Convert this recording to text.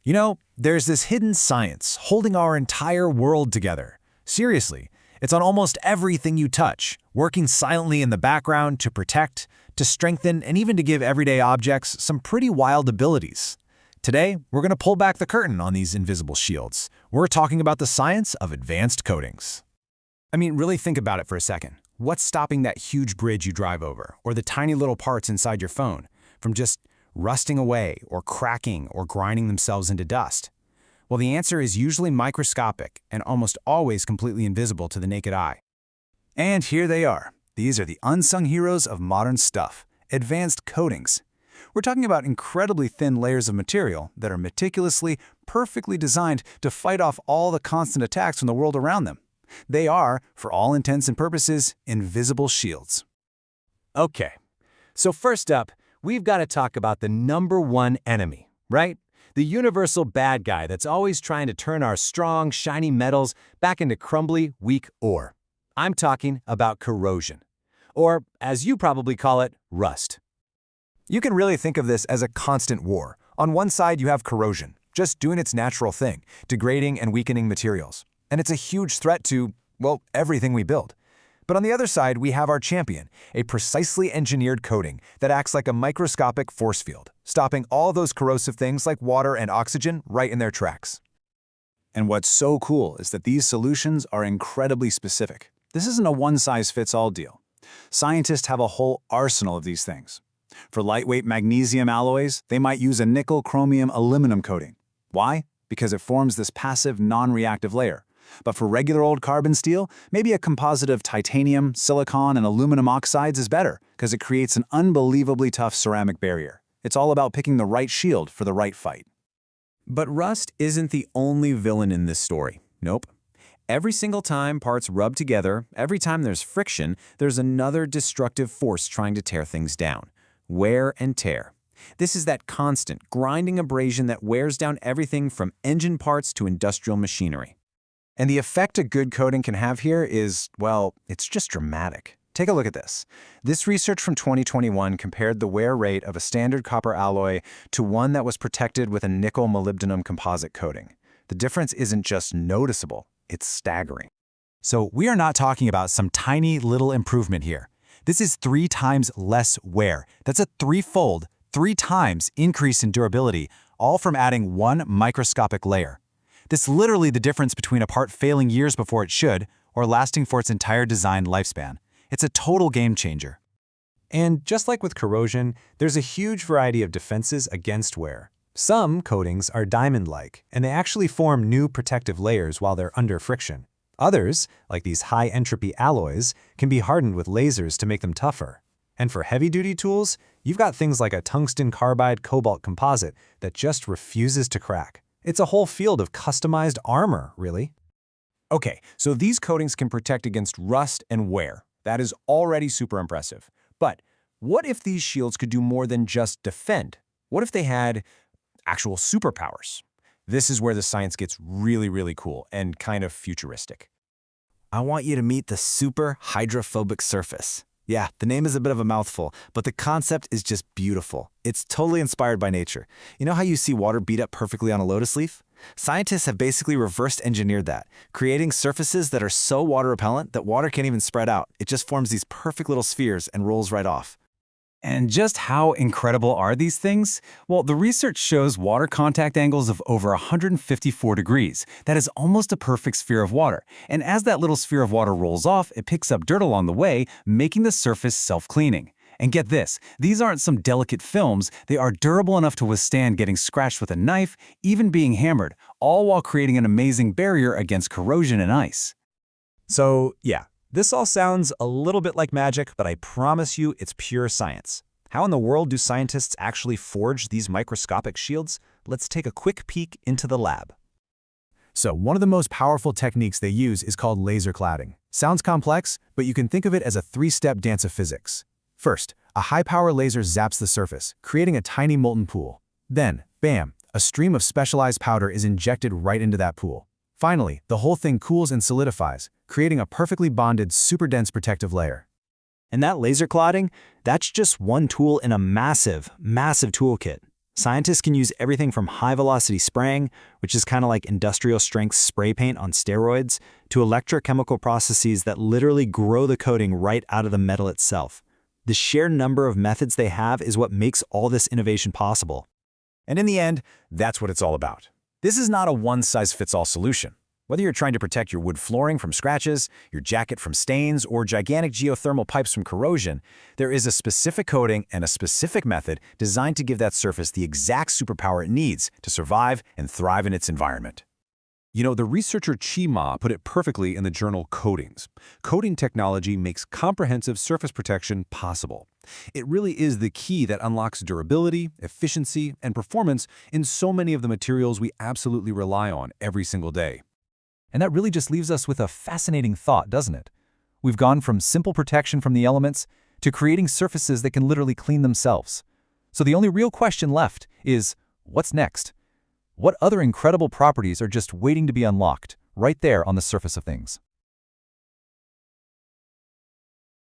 You know, there's this hidden science holding our entire world together. Seriously, it's on almost everything you touch, working silently in the background to protect, to strengthen, and even to give everyday objects some pretty wild abilities. Today, we're going to pull back the curtain on these invisible shields. We're talking about the science of advanced coatings. I mean, really think about it for a second. What's stopping that huge bridge you drive over, or the tiny little parts inside your phone, from just rusting away or cracking or grinding themselves into dust? Well, the answer is usually microscopic and almost always completely invisible to the naked eye. And here they are. These are the unsung heroes of modern stuff, advanced coatings. We're talking about incredibly thin layers of material that are meticulously, perfectly designed to fight off all the constant attacks from the world around them. They are, for all intents and purposes, invisible shields. Okay, so first up, we've got to talk about the #1 enemy, right? The universal bad guy that's always trying to turn our strong, shiny metals back into crumbly, weak ore. I'm talking about corrosion. Or, as you probably call it, rust. You can really think of this as a constant war. On one side, you have corrosion, just doing its natural thing, degrading and weakening materials. And it's a huge threat to, well, everything we build. But on the other side, we have our champion, a precisely engineered coating that acts like a microscopic force field, stopping all those corrosive things like water and oxygen right in their tracks. And what's so cool is that these solutions are incredibly specific. This isn't a one-size-fits-all deal. Scientists have a whole arsenal of these things. For lightweight magnesium alloys, they might use a nickel-chromium-aluminum coating. Why? Because it forms this passive, non-reactive layer. But for regular old carbon steel, maybe a composite of titanium, silicon, and aluminum oxides is better because it creates an unbelievably tough ceramic barrier. It's all about picking the right shield for the right fight. But rust isn't the only villain in this story. Nope. Every single time parts rub together, every time there's friction, there's another destructive force trying to tear things down. Wear and tear. This is that constant, grinding abrasion that wears down everything from engine parts to industrial machinery. And the effect a good coating can have here is, well, it's just dramatic. Take a look at this. This research from 2021 compared the wear rate of a standard copper alloy to one that was protected with a nickel-molybdenum composite coating. The difference isn't just noticeable, it's staggering. So we are not talking about some tiny little improvement here. This is 3 times less wear. That's a 3 times increase in durability, all from adding one microscopic layer. This is literally the difference between a part failing years before it should or lasting for its entire design lifespan. It's a total game changer. And just like with corrosion, there's a huge variety of defenses against wear. Some coatings are diamond-like, and they actually form new protective layers while they're under friction. Others, like these high-entropy alloys, can be hardened with lasers to make them tougher. And for heavy-duty tools, you've got things like a tungsten carbide cobalt composite that just refuses to crack. It's a whole field of customized armor, really. Okay, so these coatings can protect against rust and wear. That is already super impressive. But what if these shields could do more than just defend? What if they had actual superpowers? This is where the science gets really, really cool and kind of futuristic. I want you to meet the superhydrophobic surface. Yeah, the name is a bit of a mouthful, but the concept is just beautiful. It's totally inspired by nature. You know how you see water beat up perfectly on a lotus leaf? Scientists have basically reverse engineered that, creating surfaces that are so water repellent that water can't even spread out. It just forms these perfect little spheres and rolls right off. And just how incredible are these things? Well, the research shows water contact angles of over 154 degrees. That is almost a perfect sphere of water. And as that little sphere of water rolls off, it picks up dirt along the way, making the surface self-cleaning. And get this, these aren't some delicate films, they are durable enough to withstand getting scratched with a knife, even being hammered, all while creating an amazing barrier against corrosion and ice. So, yeah. This all sounds a little bit like magic, but I promise you it's pure science. How in the world do scientists actually forge these microscopic shields? Let's take a quick peek into the lab. So one of the most powerful techniques they use is called laser cladding. Sounds complex, but you can think of it as a 3-step dance of physics. First, a high-power laser zaps the surface, creating a tiny molten pool. Then, bam, a stream of specialized powder is injected right into that pool. Finally, the whole thing cools and solidifies, creating a perfectly bonded, super dense protective layer. And that laser cladding, that's just one tool in a massive, massive toolkit. Scientists can use everything from high-velocity spraying, which is kind of like industrial-strength spray paint on steroids, to electrochemical processes that literally grow the coating right out of the metal itself. The sheer number of methods they have is what makes all this innovation possible. And in the end, that's what it's all about. This is not a one-size-fits-all solution. Whether you're trying to protect your wood flooring from scratches, your jacket from stains, or gigantic geothermal pipes from corrosion, there is a specific coating and a specific method designed to give that surface the exact superpower it needs to survive and thrive in its environment. You know, the researcher Chi Ma put it perfectly in the journal Coatings. Coating technology makes comprehensive surface protection possible. It really is the key that unlocks durability, efficiency, and performance in so many of the materials we absolutely rely on every single day. And that really just leaves us with a fascinating thought, doesn't it? We've gone from simple protection from the elements to creating surfaces that can literally clean themselves. So the only real question left is, what's next? What other incredible properties are just waiting to be unlocked, right there on the surface of things?